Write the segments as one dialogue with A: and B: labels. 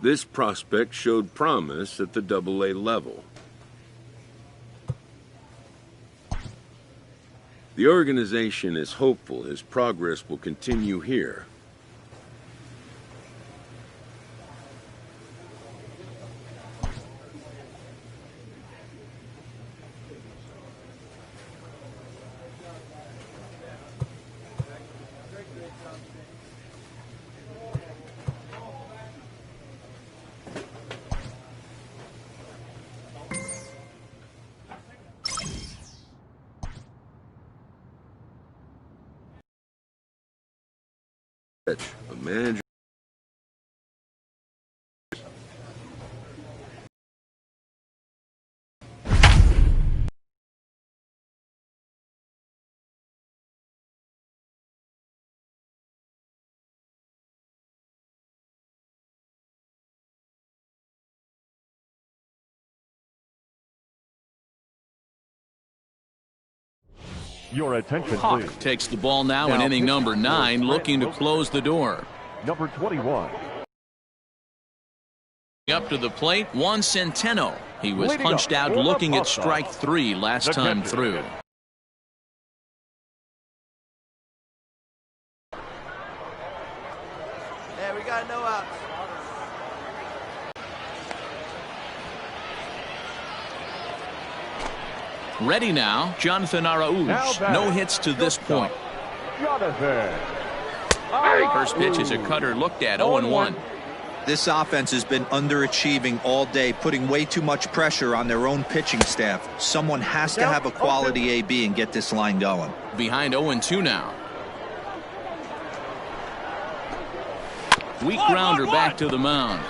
A: This prospect showed promise at the AA level. The organization is hopeful his progress will continue here. A manager.
B: Your attention,
C: Hawk
B: please.
C: takes the ball now in inning number 9, looking to close the door.
B: Number 21.
C: Up to the plate, Juan Centeno. He was punched out looking at strike 3 last time through.
D: Yeah, we got no outs.
C: Ready now, Jonathan Araújo. No hits to this point.
B: Jonathan.
C: First pitch is a cutter looked at, 0-1.
E: This offense has been underachieving all day, putting way too much pressure on their own pitching staff. Someone has to have a quality AB and get this line going.
C: Behind 0-2 now. Weak grounder back to the mound.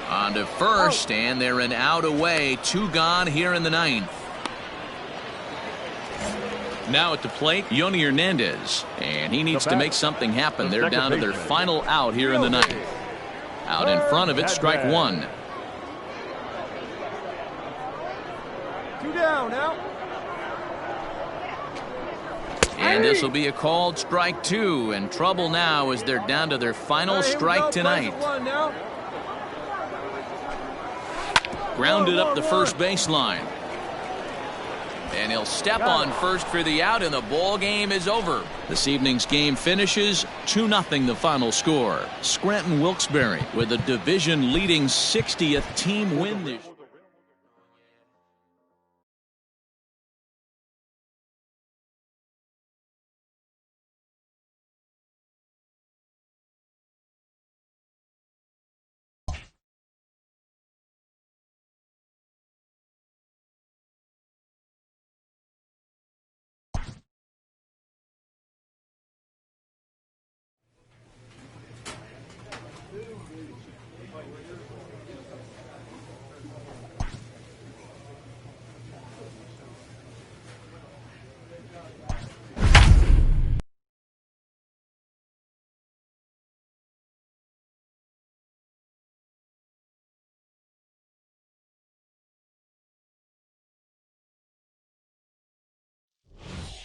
C: On to first, and they're an out away. 2 gone here in the 9th. Now at the plate, Yoni Hernandez, and he needs to make something happen. They're down to their final out here in the 9th. Out in front of it, strike 1.
D: 2 down now.
C: And this will be a called strike 2, and trouble now as they're down to their final strike tonight. Grounded up the first baseline. And he'll step on first for the out, and the ball game is over. This evening's game finishes 2-0 the final score. Scranton Wilkes-Barre with a division-leading 60th team win this year.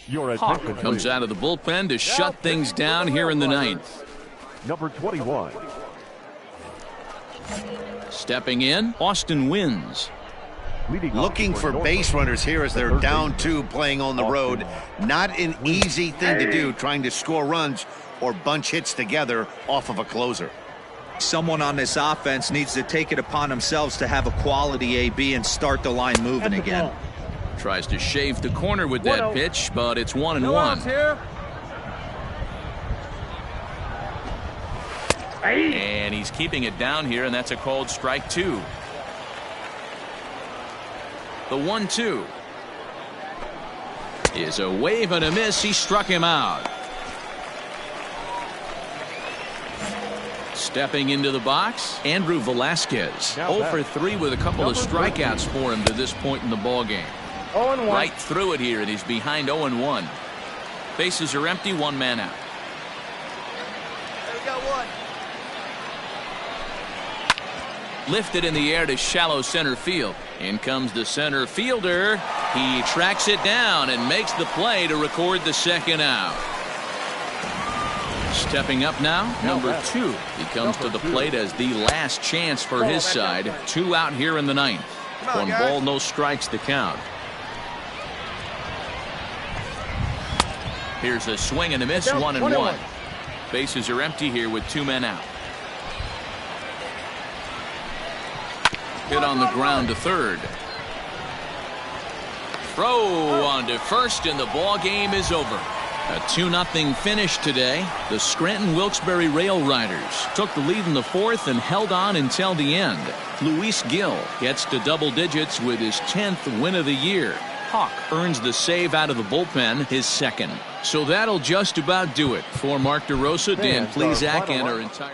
B: Your
C: Hawk
B: attention,
C: comes
B: please.
C: out of the bullpen to shut things down here in the 9th.
B: Number 21.
C: Stepping in, Austin Wins.
F: Looking for base runners here as they're down 2 playing on the road. Not an easy thing to do, trying to score runs or bunch hits together off of a closer.
E: Someone on this offense needs to take it upon themselves to have a quality AB and start the line moving again.
C: Tries to shave the corner with that pitch, but it's 1-1. And he's keeping it down here, and that's a called strike 2. The 1-2 is a wave and a miss. He struck him out. Stepping into the box, Andrew Velasquez. 0 for 3 with a couple of strikeouts for him to this point in the ballgame. Right through it here, and he's behind 0-1. Bases are empty, 1 man out.
D: We got 1.
C: Lifted in the air to shallow center field. In comes the center fielder. He tracks it down and makes the play to record the 2nd out. Stepping up now, number 2. He comes to the plate as the last chance for his side. 2 out here in the 9th. One ball, no strikes to count. Here's a swing and a miss, 1-1. Bases are empty here with 2 men out. Hit on the ground to third. Throw on to first, and the ball game is over. A 2-0 finish today. The Scranton-Wilkes-Barre Rail Riders took the lead in the 4th and held on until the end. Luis Gil gets to double digits with his 10th win of the year. Hawk earns the save out of the bullpen, his 2nd. So that'll just about do it for Mark DeRosa, Dan Plesac, and our entire...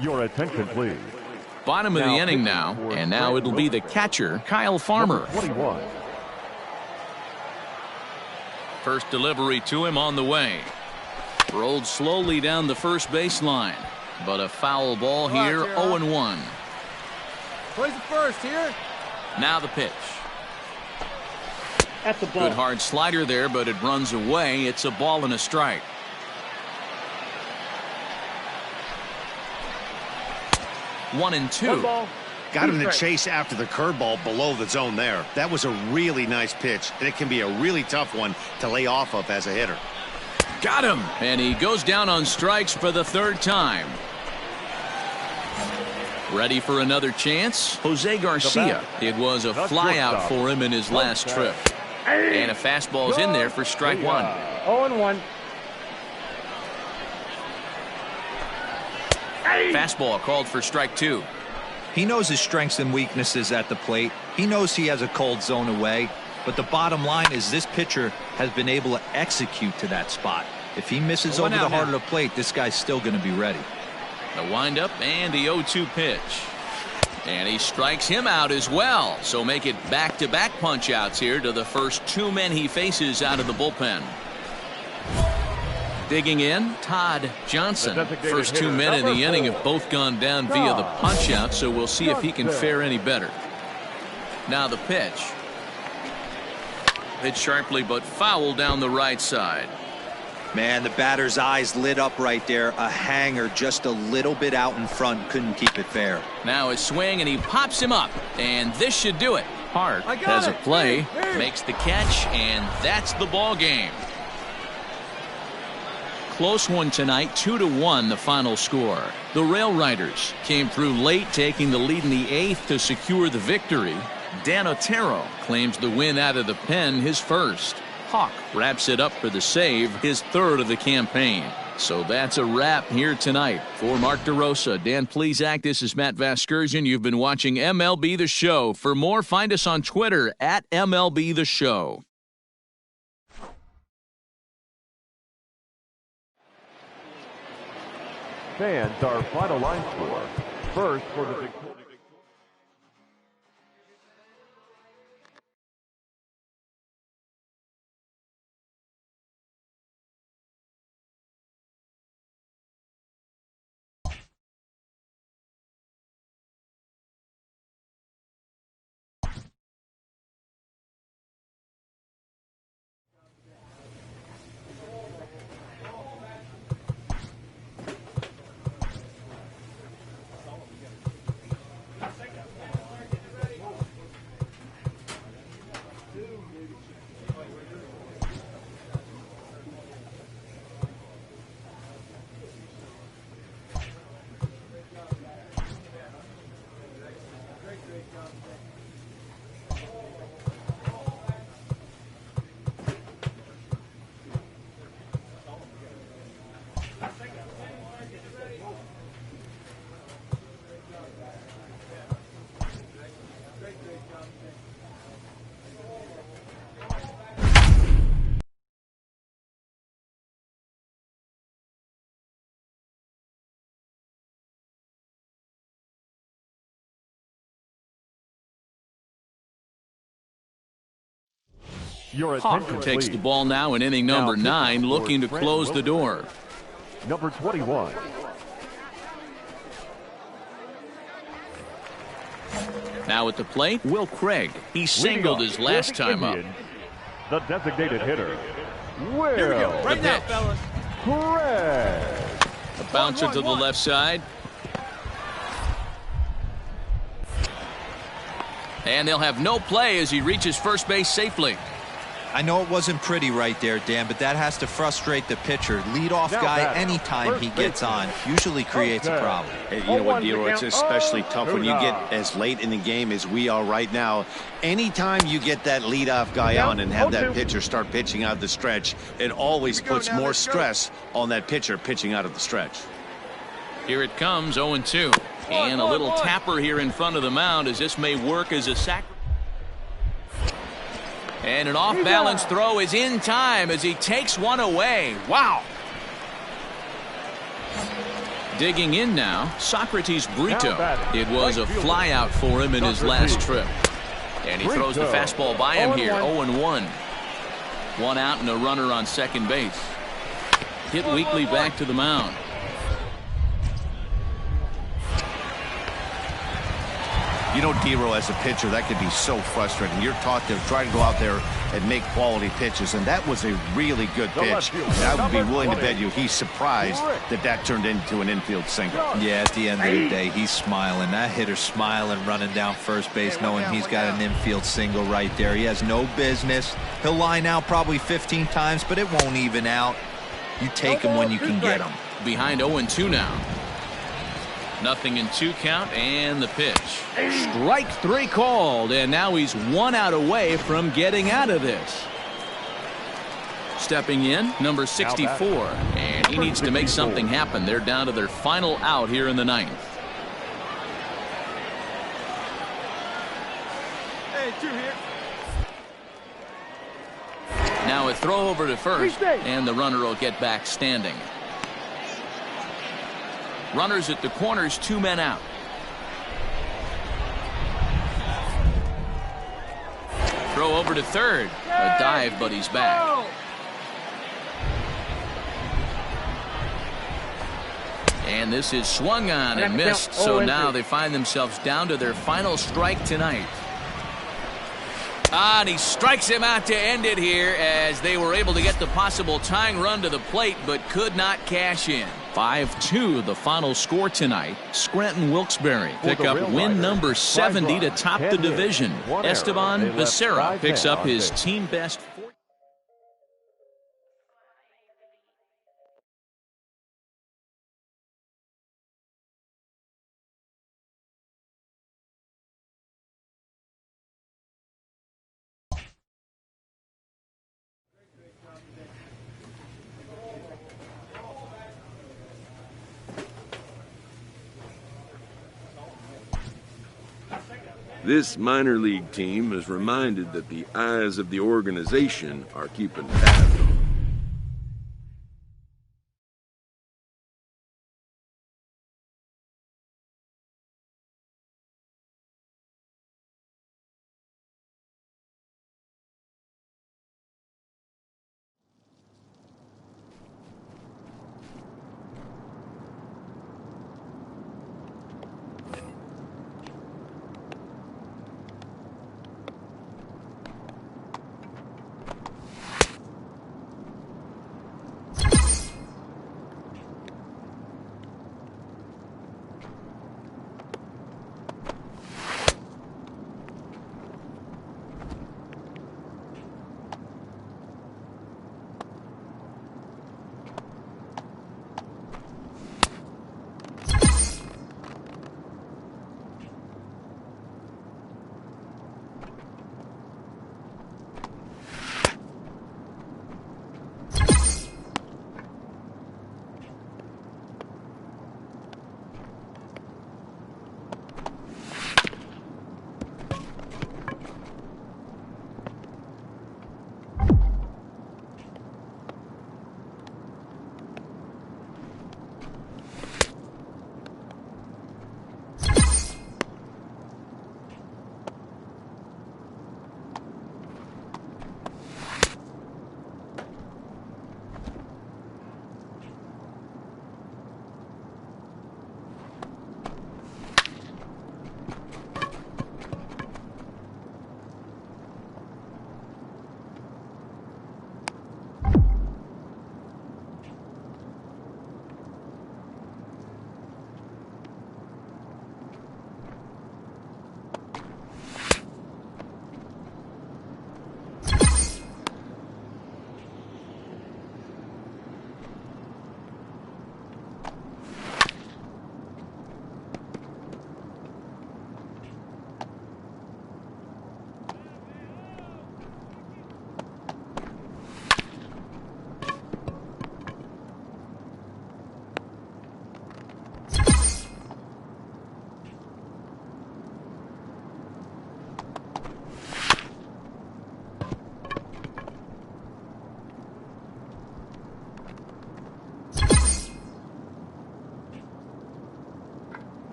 B: Your attention, please.
C: Bottom of the inning now, and now it'll be the catcher, Kyle Farmer.
B: 21.
C: First delivery to him on the way. Rolled slowly down the first baseline, but a foul ball here, 0-1.
D: Plays it first here.
C: Now the pitch.
G: At the ball.
C: Good hard slider there, but it runs away. It's a ball and a strike. One and two.
F: Got him to chase after the curveball below the zone there. That was a really nice pitch, and it can be a really tough one to lay off of as a hitter.
C: Got him, and he goes down on strikes for the 3rd time. Ready for another chance? Jose Garcia. It was a flyout for him in his last trip. And a fastball's in there for strike 1.
G: 0-1.
C: Fastball called for strike 2.
E: He knows his strengths and weaknesses at the plate. He knows he has a cold zone away. But the bottom line is this pitcher has been able to execute to that spot. If he misses over the heart of the plate, this guy's still going to be ready.
C: The windup and the 0-2 pitch. And he strikes him out as well. So make it back-to-back punch-outs here to the first 2 men he faces out of the bullpen. Digging in, Todd Johnson. First 2 men in the inning have both gone down via the punch-out, so we'll see if he can fare any better. Now the pitch. Hit sharply but foul down the right side.
E: Man, the batter's eyes lit up right there. A hanger just a little bit out in front. Couldn't keep it fair.
C: Now a swing, and he pops him up. And this should do it. Hart has a play, makes the catch, and that's the ball game. Close one tonight, 2-1 the final score. The Rail Riders came through late, taking the lead in the 8th to secure the victory. Dan Otero claims the win out of the pen, his first. Hawk wraps it up for the save, his 3rd of the campaign. So that's a wrap here tonight. For Mark DeRosa, Dan Plesac, this is Matt Vasgersian. You've been watching MLB The Show. For more, find us on Twitter at MLB The Show.
B: Fans, our final line score. First for the victory. Your
C: Hawk
B: attention,
C: takes
B: please.
C: the ball now in inning number
B: Now,
C: 9, looking to
B: Trent
C: close the
B: Wilson.
C: door.
B: Number 21.
C: Now at the plate, Will Craig. He
B: Leading
C: singled
B: off
C: his
B: for
C: last
B: the
C: time up.
B: Indians, the designated hitter, Will
D: Here we go. Right
C: The
D: now,
C: pitch.
D: fellas.
B: Craig.
C: A bouncer to the left side. And they'll have no play as he reaches first base safely.
E: I know it wasn't pretty right there, Dan, but that has to frustrate the pitcher. Leadoff
B: Now
E: guy,
B: batting,
E: anytime
B: first
E: he gets
B: baseman.
E: on, usually creates a problem.
F: You know what,
B: 0-1 to
F: Dero, it's
B: count.
F: especially tough when you get
B: Oh,
F: as late in the game as we are right now. Anytime you get that leadoff guy
B: Count,
F: on and have that
B: 0-2.
F: pitcher start pitching out the stretch, it always puts
D: now,
F: more
D: let's go.
F: stress on that pitcher pitching out of the stretch.
C: Here it comes, 0-2. And a little tapper here in front of the mound as this may work as a sac. And an off-balance throw is in time as he takes one away. Wow. Digging in now, Socrates Brito. It was a flyout for him in his last trip. And he throws the fastball by him here, 0-1. One out and a runner on second base. Hit weakly back to the mound.
F: You know, Dero, as a pitcher, that could be so frustrating. You're taught to try to go out there and make quality pitches, and that was a really good pitch. And I would be willing to bet you he's surprised that that turned into an infield single.
E: Yeah, at the end of the day, he's smiling. That hitter's smiling, running down first base, knowing he's got an infield single right there. He has no business. He'll line out probably 15 times, but it won't even out. You take him when you can get him.
C: Behind 0-2 now. Nothing in 2 count, and the pitch. Strike 3 called, and now he's 1 out away from getting out of this. Stepping in, number 64, and he needs to make something happen. They're down to their final out here in the 9th.
D: Hey, 2 here.
C: Now a throw over to first, and the runner will get back standing. Runners at the corners, 2 men out. Throw over to third. A dive, but he's back. And this is swung on and missed, so now they find themselves down to their final strike tonight. And he strikes him out to end it here as they were able to get the possible tying run to the plate but could not cash in. 5-2 the final score tonight. Scranton Wilkes-Barre pick up win number 70 to top the division. Esteban Becerra picks up his team best.
A: This minor league team is reminded that the eyes of the organization are keeping tabs on them.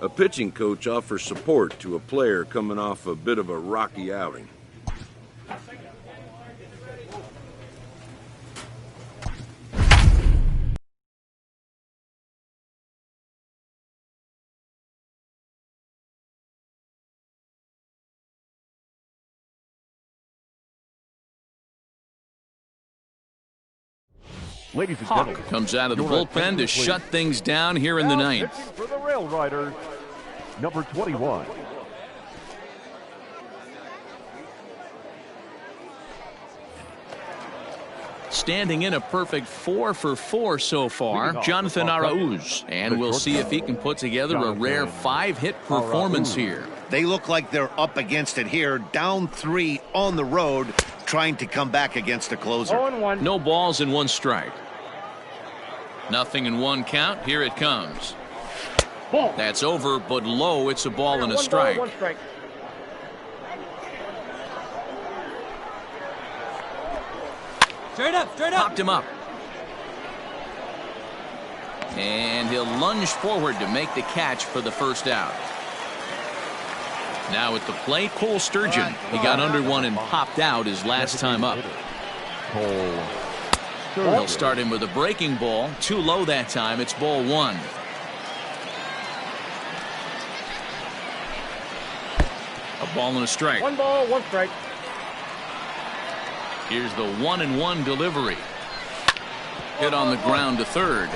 A: A pitching coach offers support to a player coming off a bit of a rocky outing.
B: Ladies and
C: Hawk
B: gentlemen,
C: comes out of the
B: your
C: bullpen
B: attention,
C: to
B: please.
C: shut things down here in the
B: Now
C: ninth.
B: pitching for the Rail Riders, number 21.
C: Standing in a perfect 4 for 4 so far, Jonathan Arauz. And we'll see if he can put together a rare 5-hit performance here.
F: They look like they're up against it here, down 3 on the road, trying to come back against the closer.
D: 0-1.
C: No balls and 1 strike. Nothing in 1 count. Here it comes.
D: Ball.
C: That's over, but low. It's a ball and a strike.
D: 1 strike. Straight up, straight up.
C: Popped him up. And he'll lunge forward to make the catch for the first out. Now at the plate, Cole Sturgeon. He got under one and popped out his last time up.
B: Cole.
C: They'll start him with a breaking ball. Too low that time. It's ball 1. A ball and a strike.
D: 1 ball, 1 strike.
C: Here's the 1-1 delivery. Hit on the ground to third.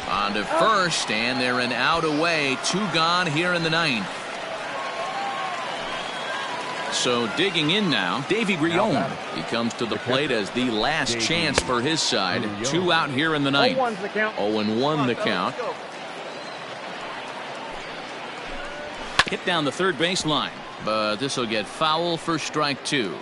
C: On to first, and they're an out away. 2 gone here in the ninth. So digging in now, Davy Grion. He comes to the plate as the last chance for his side. 2 out here in the ninth.
D: 0-1's the count.
C: 0-1 the count. Hit down the third baseline, but this will get foul for strike 2.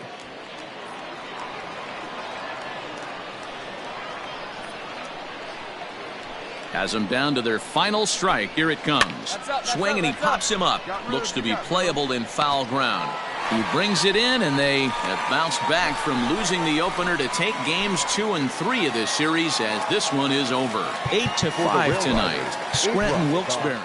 C: Has them down to their final strike. Here it comes. Swing, and he pops him up. Looks to be playable in foul ground. He brings it in, and they have bounced back from losing the opener to take games 2 and 3 of this series as this one is over. 8-5 tonight. Scranton Wilkes-Barre.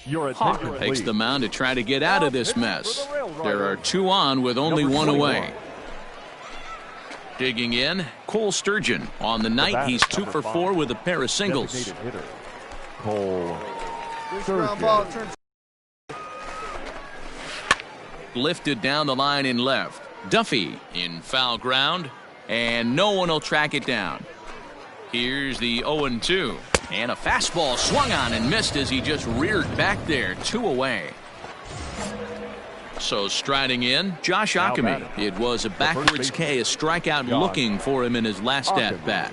B: Your
C: Hawk
B: attention,
C: takes
B: please.
C: the mound to try to get out of this mess. There are 2 on with only
B: Number
C: 1
B: 21.
C: away. Digging in, Cole Sturgeon. On the night, he's 2 for 4 with a pair of singles.
B: Designated hitter, Cole. Sturgeon.
C: Lifted down the line in left. Duffy in foul ground, and no one will track it down. Here's the 0-2. And a fastball swung on and missed as he just reared back there. 2 away. So striding in, Josh Ockamy. It was a backwards K, a strikeout looking for him in his last at-bat.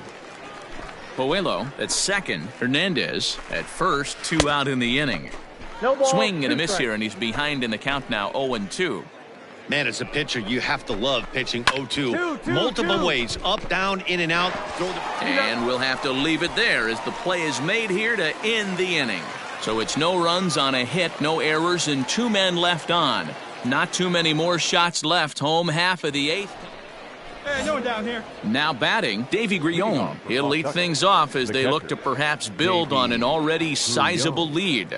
C: Puello at second. Hernandez at first. 2 out in the inning.
D: No ball,
C: Swing and a
D: 2
C: miss
D: strikes.
C: here, and he's behind in the count now. 0-2.
F: Man, as a pitcher, you have to love pitching 0-2.
D: Two,
F: Multiple
D: two.
F: ways, up, down, in and out.
C: And we'll have to leave it there as the play is made here to end the inning. So it's no runs on a hit, no errors, and 2 men left on. Not too many more shots left. Home half of the 8th.
D: Hey, no one down here.
C: Now batting, Davy Grion. He'll lead things off as they look to perhaps build on an already sizable lead.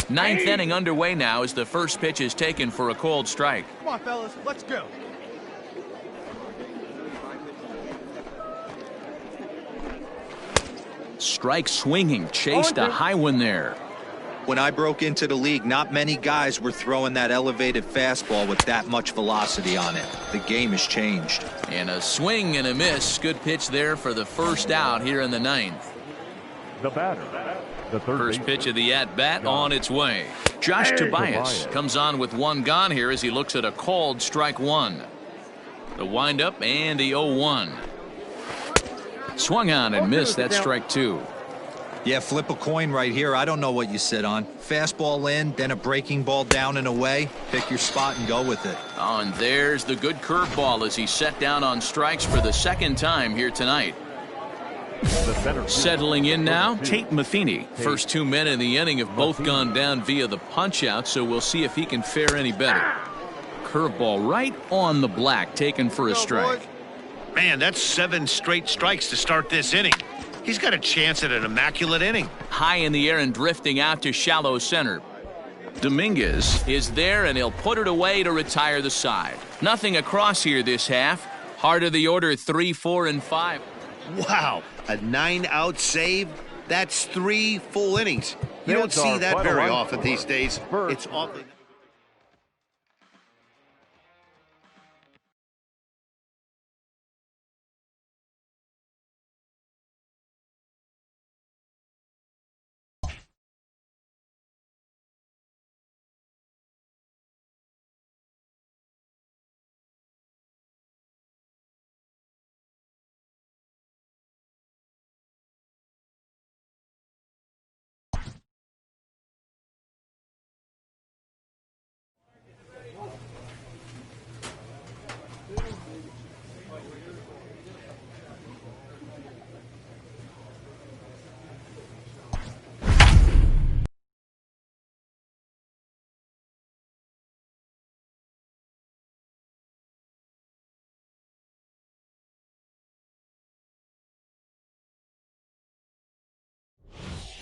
C: 9th inning underway now as the first pitch is taken for a cold strike.
D: Come on, fellas, let's go.
C: Strike swinging, chased a high one there.
E: When I broke into the league, not many guys were throwing that elevated fastball with that much velocity on it. The game has changed.
C: And a swing and a miss. Good pitch there for the first out here in the 9th.
B: The batter, the third
C: First
B: baseman.
C: pitch of the at-bat on its way. Josh Tobias comes on with one gone here as he looks at a called strike one. The windup and the 0-1. Swung on and missed. That's strike two.
E: Yeah, flip a coin right here. I don't know what you sit on. Fastball in, then a breaking ball down and away. Pick your spot and go with it.
C: Oh, and there's the good curveball as he's set down on strikes for the second time here tonight. Settling in now, Tate Matheny. First two men in the inning have both gone down via the punch-out, so we'll see if he can fare any better. Curveball right on the black, taken for a strike.
F: Man, that's 7 straight strikes to start this inning. He's got a chance at an immaculate inning.
C: High in the air and drifting out to shallow center. Dominguez is there, and he'll put it away to retire the side. Nothing across here this half. Heart of the order, 3, 4, and 5.
F: Wow, a 9-out save? That's 3 full innings. You don't
B: That's
F: see
B: our
F: that
B: final
F: very
B: run
F: often
B: score.
F: these days.
B: First.
F: It's awfully...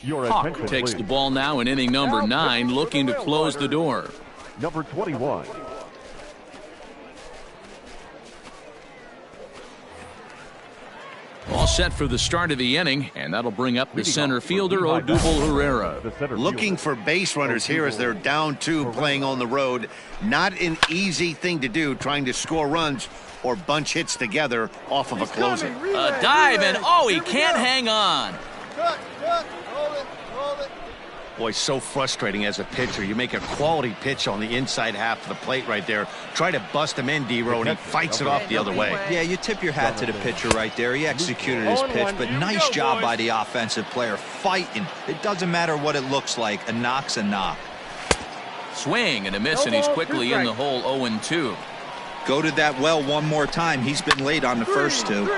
B: Your
C: Hawk
B: attention,
C: takes
B: please.
C: the ball now in inning number 9, looking to close the door.
B: Number 21.
C: All set for the start of the inning, and that'll bring up the center fielder, Odubel Herrera.
B: The center
F: Looking
B: fielder.
F: for base runners here as they're down 2 playing on the road. Not an easy thing to do, trying to score runs or bunch hits together off of a closer.
C: A dive, and oh, he can't hang on.
D: Cut, hold it.
F: Boy, so frustrating as a pitcher. You make a quality pitch on the inside half of the plate right there. Try to bust him in, D-Row, and he fights it off the other way.
E: Yeah, you tip your hat to the pitcher right there. He executed his pitch, but nice job by the offensive player fighting. It doesn't matter what it looks like. A knock's a knock.
C: Swing and a miss, and he's quickly in the hole 0-2.
E: Go to that well one more time. He's been late on the first two.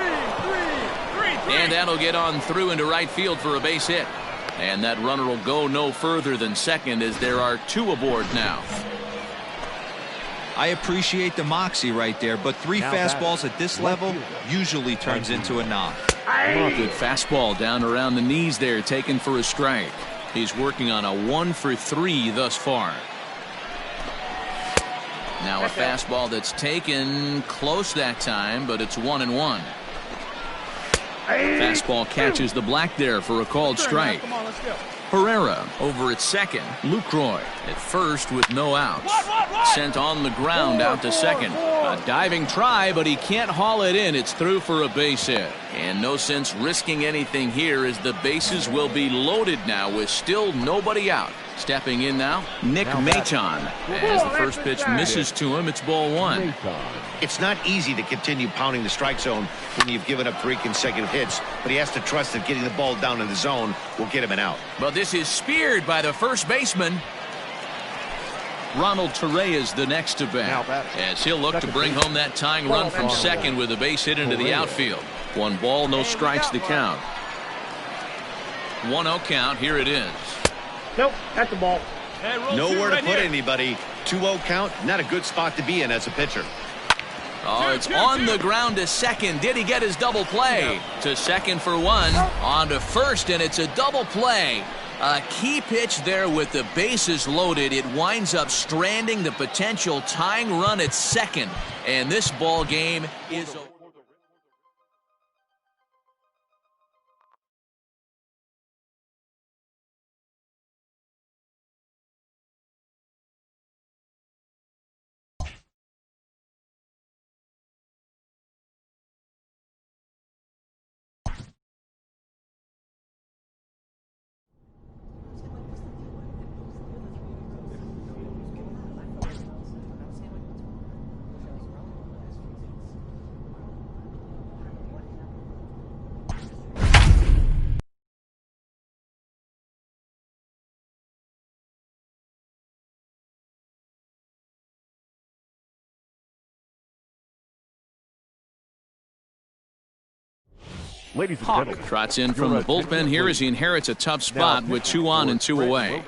C: And that'll get on through into right field for a base hit. And that runner will go no further than second as there are 2 aboard now.
E: I appreciate the moxie right there, but 3 fastballs at this level usually turns into a knock.
C: Good fastball down around the knees there, taken for a strike. He's working on a 1 for 3 thus far. Now a fastball that's taken close that time, but it's 1-1. Fastball catches the black there for a called strike.
D: Come on, let's go.
C: Herrera over at second. Lucroy at first with no outs. Sent on the ground out to second. A diving try, but he can't haul it in. It's through for a base hit. And no sense risking anything here as the bases will be loaded now with still nobody out. Stepping in now, Nick Maton. As the first pitch misses to him, it's ball 1.
F: It's not easy to continue pounding the strike zone when you've given up 3 consecutive hits, but he has to trust that getting the ball down in the zone will get him an out.
C: But this is speared by the first baseman. Ronald Torreyes the next to bat, as he'll look to bring home that tying run from second with a base hit into the outfield. 1 ball, no strikes to count. 1-0 count. Here it is.
D: Nope, that's the ball.
F: Nowhere to put anybody. 2-0 count, not a good spot to be in as a pitcher.
C: Oh, it's on the ground to second. Did he get his double play? To second for 1. On to first, and it's a double play. A key pitch there with the bases loaded. It winds up stranding the potential tying run at second. And this ball game is over.
B: Ladies and
C: Hawk
B: gentlemen,
C: trots in from the bullpen here as he inherits a tough spot with 2 on and 2 away.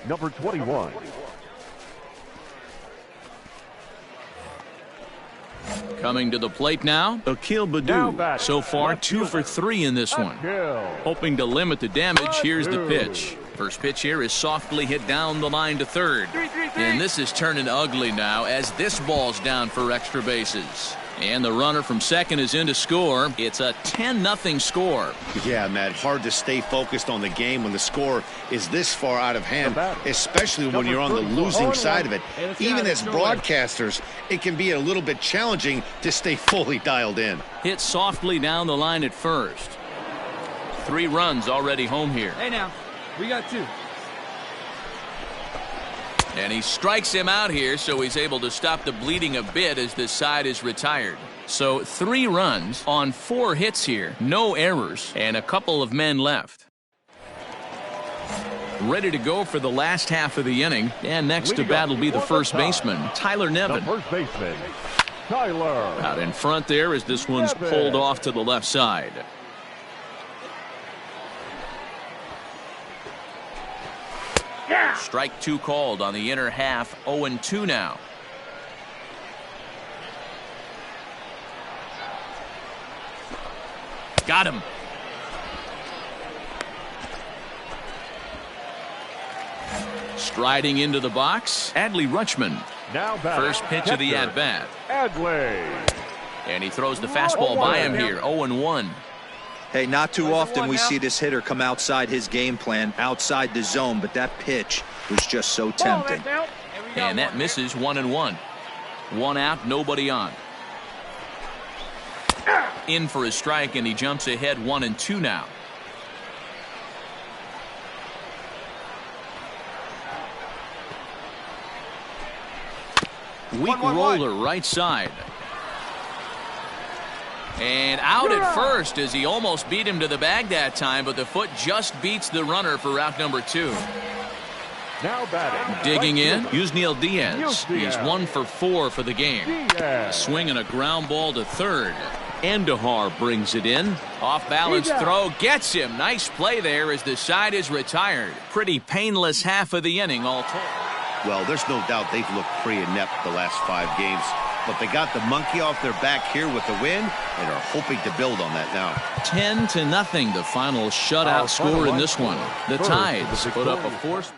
B: number 21.
C: Coming to the plate now, Akil Baddoo. So far, 2 for 3 in this one. Hoping to limit the damage, here's the pitch. First pitch here is softly hit down the line to third. And this is turning ugly now as this ball's down for extra bases. And the runner from second is in to score. It's a 10-0 score.
F: Yeah, Matt, hard to stay focused on the game when the score is this far out of hand, especially when you're on the losing side of it. Even as broadcasters, it can be a little bit challenging to stay fully dialed in.
C: Hit softly down the line at first. 3 runs already home here.
G: Hey now, we got 2.
C: And he strikes him out here, so he's able to stop the bleeding a bit as this side is retired. So 3 runs on 4 hits here, no errors, and a couple of men left. Ready to go for the last half of the inning, and next to bat will be the first baseman, Tyler Nevin.
B: First baseman, Tyler.
C: Out in front there as this one's pulled off to the left side. Strike 2 called on the inner half. 0-2 now. Got him. Striding into the box, Adley Rutschman.
B: Now
C: First pitch of the at-bat.
B: Adley.
C: And he throws the fastball by him here. 0-1.
E: Hey, not too often we see this hitter come outside his game plan, outside the zone, but that pitch was just so tempting.
C: And that misses 1-1. 1 out, nobody on. In for a strike, and he jumps ahead 1-2 now. Weak roller right side. And out at first as he almost beat him to the bag that time, but the foot just beats the runner for out number 2.
B: Now batting.
C: Digging in, Yusniel Diaz. He's 1 for 4 for the game. Swinging a ground ball to third. Andahar brings it in. Off balance throw gets him. Nice play there as the side is retired. Pretty painless half of the inning all told.
F: Well, there's no doubt they've looked pretty inept the last 5 games. But they got the monkey off their back here with the win and are hoping to build on that now.
C: 10-0, the final shutout score in this one. The Tides put up a force.